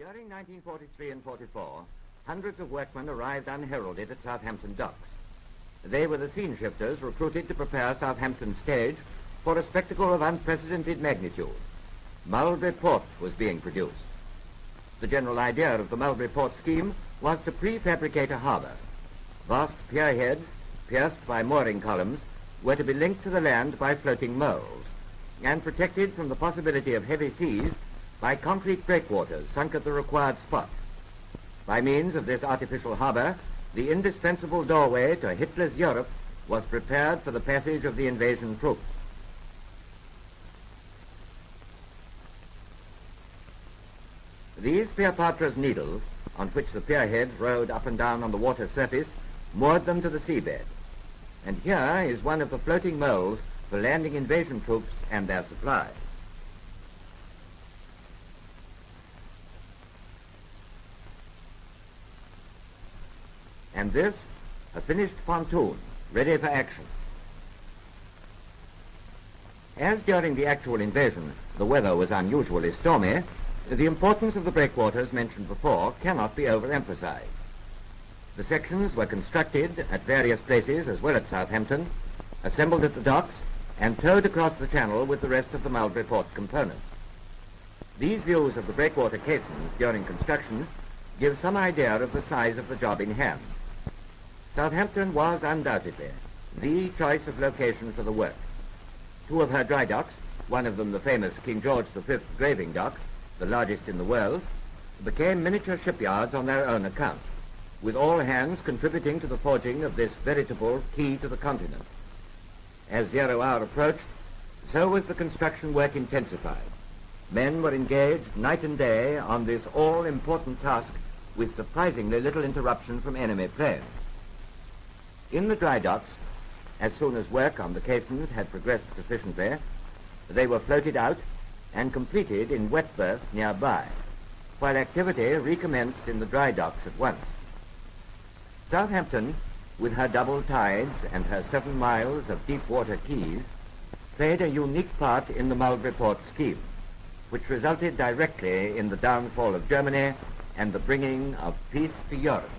During 1943 and 44, hundreds of workmen arrived unheralded at Southampton docks. They were the scene shifters recruited to prepare Southampton stage for a spectacle of unprecedented magnitude. Mulberry Port was being produced. The general idea of the Mulberry Port scheme was to prefabricate a harbour. Vast pierheads, pierced by mooring columns, were to be linked to the land by floating moles, and protected from the possibility of heavy seas by concrete breakwaters sunk at the required spot. By means of this artificial harbour, the indispensable doorway to Hitler's Europe was prepared for the passage of the invasion troops. These Cleopatra's needles, on which the pierheads rode up and down on the water surface, moored them to the seabed. And here is one of the floating moles for landing invasion troops and their supplies. And this, a finished pontoon, ready for action. As during the actual invasion, the weather was unusually stormy, the importance of the breakwaters mentioned before cannot be overemphasized. The sections were constructed at various places as well at Southampton, assembled at the docks, and towed across the channel with the rest of the Mulberry Port components. These views of the breakwater caissons during construction give some idea of the size of the job in hand. Southampton was undoubtedly the choice of location for the work. Two of her dry docks, one of them the famous King George V graving dock, the largest in the world, became miniature shipyards on their own account, with all hands contributing to the forging of this veritable key to the continent. As 0 hour approached, so was the construction work intensified. Men were engaged night and day on this all-important task with surprisingly little interruption from enemy planes. In the dry docks, as soon as work on the caissons had progressed sufficiently, they were floated out and completed in wet berths nearby, while activity recommenced in the dry docks at once. Southampton, with her double tides and her 7 miles of deep water quays, played a unique part in the Mulberry Port scheme, which resulted directly in the downfall of Germany and the bringing of peace to Europe.